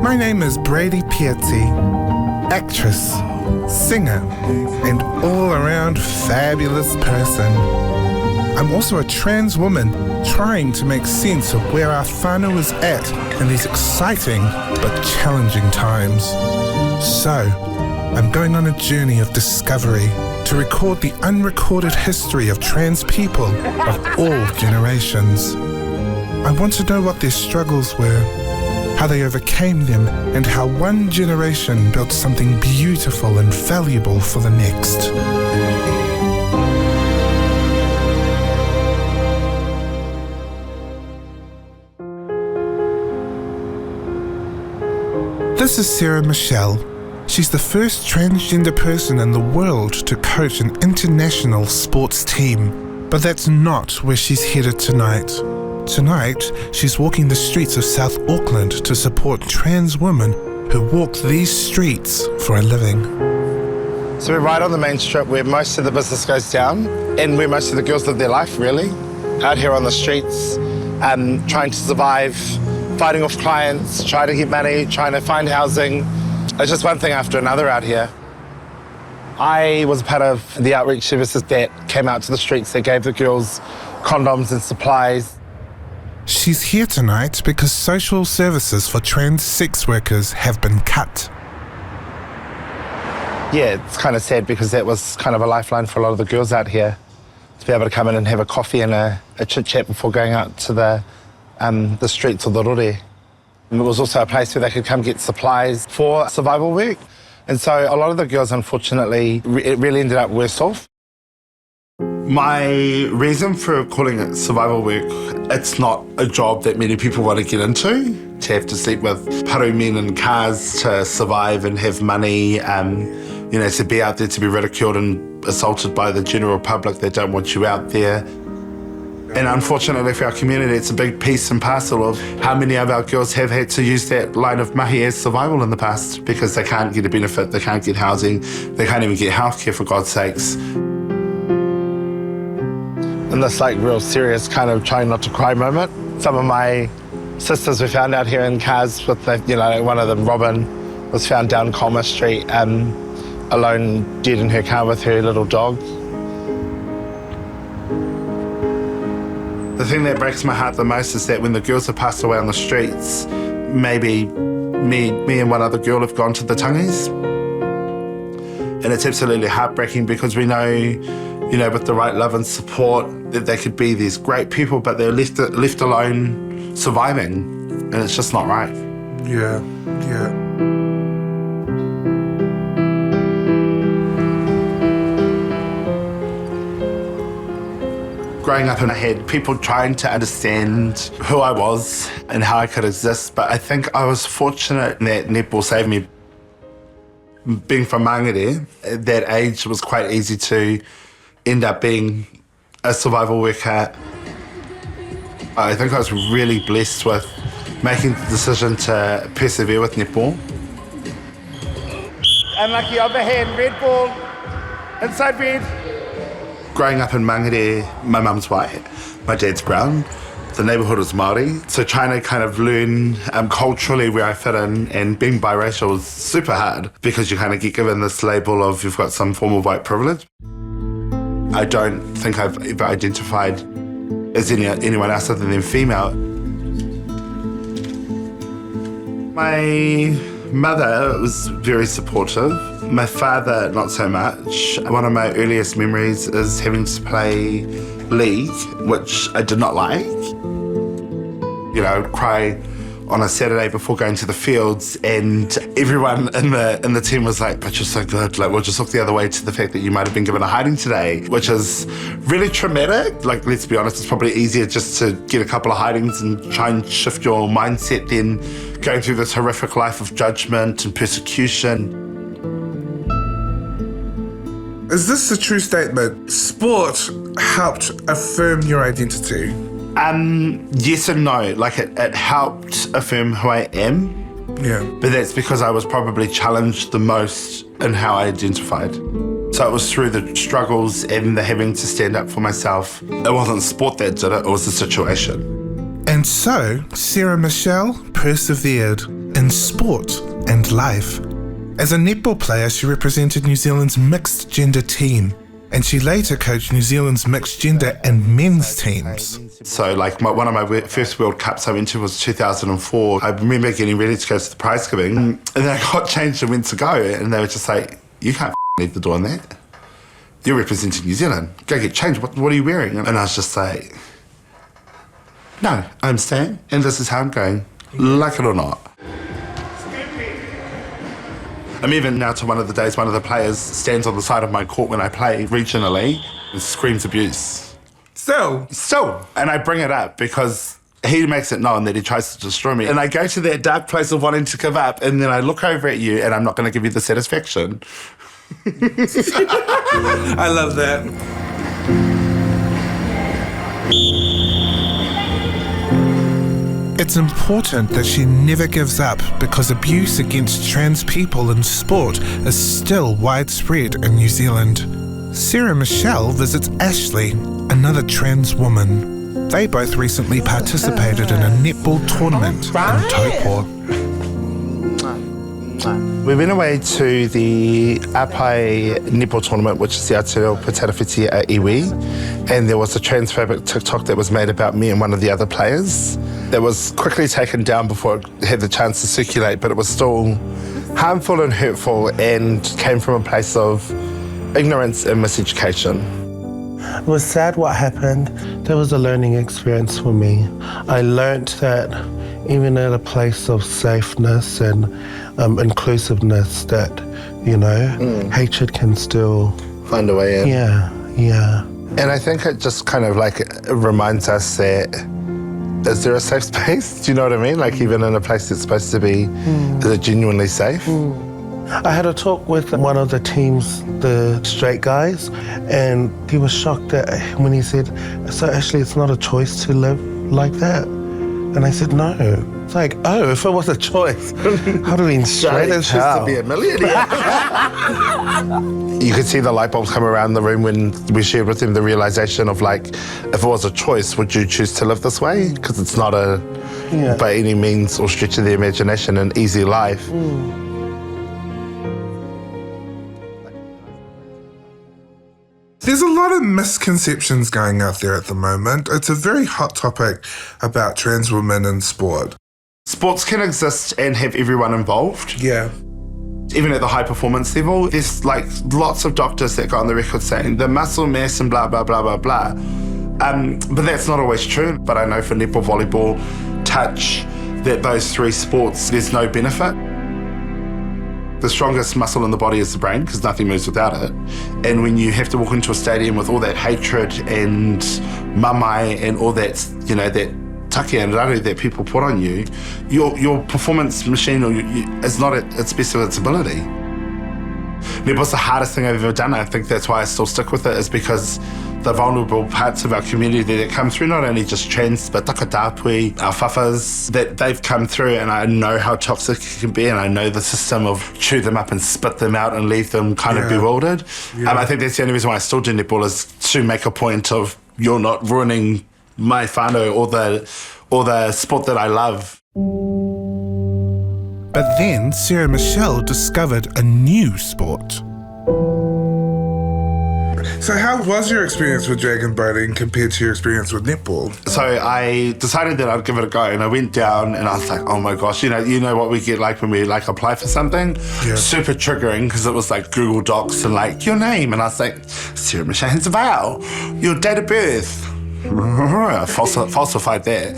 My name is Brady Piazzi, actress, singer, and all-around fabulous person. I'm also a trans woman trying to make sense of where our whānau is at in these exciting but challenging times. So, I'm going on a journey of discovery to record the unrecorded history of trans people of all generations. I want to know what their struggles were, how they overcame them, and how one generation built something beautiful and valuable for the next. This is Sarah Michelle. She's the first transgender person in the world to coach an international sports team. But that's not where she's headed tonight. Tonight, she's walking the streets of South Auckland to support trans women who walk these streets for a living. So we're right on the main strip where most of the business goes down and where most of the girls live their life, really. Out here on the streets, trying to survive, fighting off clients, trying to get money, trying to find housing. It's just one thing after another out here. I was part of the outreach services that came out to the streets that gave the girls condoms and supplies. She's here tonight because social services for trans sex workers have been cut. Yeah, it's kind of sad because that was kind of a lifeline for a lot of the girls out here to be able to come in and have a coffee and a chit-chat before going out to the streets or the rore. And it was also a place where they could come get supplies for survival work. And so a lot of the girls, unfortunately, it really ended up worse off. My reason for calling it survival work, it's not a job that many people want to get into. To have to sleep with paru men in cars to survive and have money, to be out there to be ridiculed and assaulted by the general public. They don't want you out there. And unfortunately for our community, it's a big piece and parcel of how many of our girls have had to use that line of mahi as survival in the past because they can't get a benefit, they can't get housing, they can't even get healthcare for God's sakes. In this real serious kind of trying not to cry moment, some of my sisters were found out here in cars with, one of them, Robin, was found down Colmer Street, alone, dead in her car with her little dog. The thing that breaks my heart the most is that when the girls have passed away on the streets, maybe me and one other girl have gone to the tangis. And it's absolutely heartbreaking because we know, with the right love and support that they could be these great people, but they're left alone surviving. And it's just not right. Yeah. Growing up, I had people trying to understand who I was and how I could exist, but I think I was fortunate that netball saved me. Being from Mangere, at that age, it was quite easy to end up being a survival worker. I think I was really blessed with making the decision to persevere with netball. Unlucky overhand, red ball, inside red. Growing up in Mangere, my mum's white, my dad's brown, the neighbourhood was Māori, so trying to kind of learn culturally where I fit in, and being biracial was super hard because you kind of get given this label of you've got some form of white privilege. I don't think I've ever identified as anyone else other than female. My mother was very supportive. My father, not so much. One of my earliest memories is having to play league, which I did not like. I would cry on a Saturday before going to the fields, and everyone in the team was like, but you're so good, we'll just look the other way to the fact that you might have been given a hiding today, which is really traumatic. Let's be honest, it's probably easier just to get a couple of hidings and try and shift your mindset than going through this horrific life of judgment and persecution. Is this a true statement? Sport helped affirm your identity? Yes and no. It helped affirm who I am. Yeah. But that's because I was probably challenged the most in how I identified. So it was through the struggles and the having to stand up for myself. It wasn't sport that did it was the situation. And so, Sarah Michelle persevered, in sport and life. As a netball player, she represented New Zealand's mixed gender team, and she later coached New Zealand's mixed gender and men's teams. So one of my first World Cups I went to was 2004. I remember getting ready to go to the prize giving, and then I got changed and went to go, and they were just like, you can't leave the door on that. You're representing New Zealand. Go get changed. What are you wearing? And I was just like, no, I'm staying, and this is how I'm going, like it or not. I'm even now to one of the days, one of the players stands on the side of my court when I play regionally and screams abuse. Still. And I bring it up because he makes it known that he tries to destroy me. And I go to that dark place of wanting to give up, and then I look over at you and I'm not going to give you the satisfaction. I love that. It's important that she never gives up because abuse against trans people in sport is still widespread in New Zealand. Sarah Michelle visits Ashley, another trans woman. They both recently participated in a netball tournament in Taupo. We went away to the Apai netball tournament, which is the Aotearoa Patarawhiti at Iwi, and there was a transphobic TikTok that was made about me and one of the other players. That was quickly taken down before it had the chance to circulate, but it was still harmful and hurtful and came from a place of ignorance and miseducation. It was sad what happened. There was a learning experience for me. I learnt that even at a place of safeness and inclusiveness that, hatred can still find a way in. Yeah. And I think it just kind of reminds us that, is there a safe space? Do you know what I mean? Even in a place that's supposed to be, is it genuinely safe? I had a talk with one of the teams, the straight guys, and he was shocked when he said, so actually it's not a choice to live like that. And I said, no. It's like, oh, if it was a choice, I'd have been straight as hell. To be a millionaire. You could see the light bulbs come around the room when we shared with him the realization of if it was a choice, would you choose to live this way? Because it's not by any means or stretch of the imagination, an easy life. There's a lot of misconceptions going out there at the moment. It's a very hot topic about trans women in sport. Sports can exist and have everyone involved. Yeah. Even at the high performance level, there's lots of doctors that go on the record saying the muscle mass and blah, blah, blah, blah, blah. But that's not always true. But I know for netball, volleyball, touch, that those three sports, there's no benefit. The strongest muscle in the body is the brain because nothing moves without it. And when you have to walk into a stadium with all that hatred and mamai and all that, that take and raru that people put on you, your performance machine is not at its best of its ability. Netball's the hardest thing I've ever done. I think that's why I still stick with it, is because the vulnerable parts of our community that come through, not only just trans, but takatapui, our whawhas, that they've come through, and I know how toxic it can be, and I know the system of chew them up and spit them out and leave them kind of bewildered. Yeah. I think that's the only reason why I still do netball, is to make a point of you're not ruining my whānau or the sport that I love. But then Sarah Michelle discovered a new sport. So how was your experience with dragon boating compared to your experience with netball? So I decided that I'd give it a go, and I went down and I was like, oh my gosh, you know what we get when we apply for something? Yeah. Super triggering, because it was Google Docs and your name, and I was like, Sarah Michelle Hansen-Vale, your date of birth. Falsified that.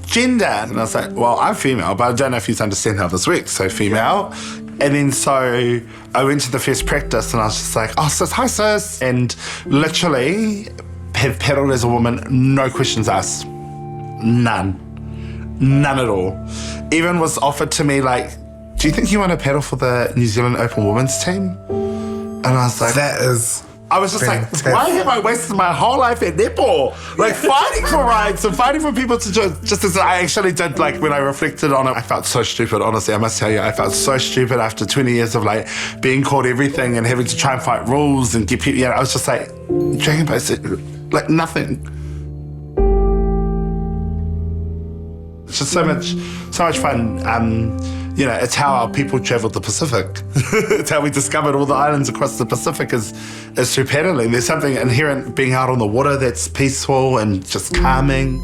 Gender. And I was like, well, I'm female, but I don't know if you understand how this works. So female. And then so I went to the first practice and I was just like, oh, sis, hi, sis. And literally have paddled as a woman, no questions asked. None at all. Even was offered to me do you think you want to paddle for the New Zealand Open Women's team? And I was like, that is... I was just fantastic. Why have I wasted my whole life at netball? Fighting for rights and fighting for people to just as I actually did, when I reflected on it, I felt so stupid, honestly. I must tell you, I felt so stupid after 20 years of being called everything and having to try and fight rules and get people, I was just dragon boats, nothing. It's just so much fun. You know, it's how our people travelled the Pacific. It's how we discovered all the islands across the Pacific is through paddling. There's something inherent being out on the water that's peaceful and just calming.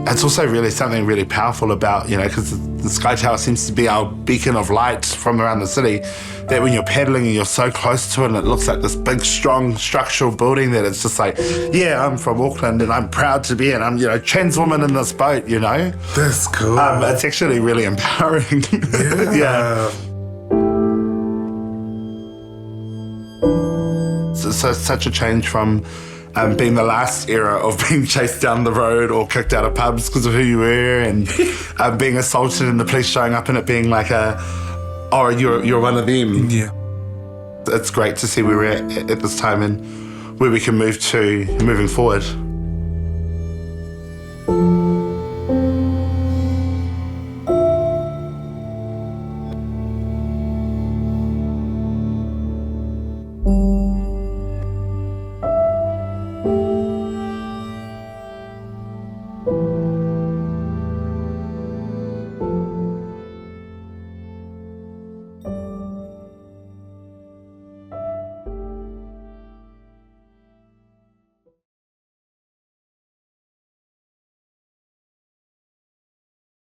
It's also really something really powerful about, you know, because the Sky Tower seems to be our beacon of light from around the city, that when you're paddling and you're so close to it and it looks like this big, strong structural building that it's just like, yeah, I'm from Auckland and I'm proud to be, and I'm, you know, trans woman in this boat, you know? That's cool. It's actually really empowering. Yeah. So it's such a change from being the last era of being chased down the road or kicked out of pubs because of who you were, and being assaulted and the police showing up and it being like oh, you're one of them. Yeah. It's great to see where we're at this time and where we can move to moving forward.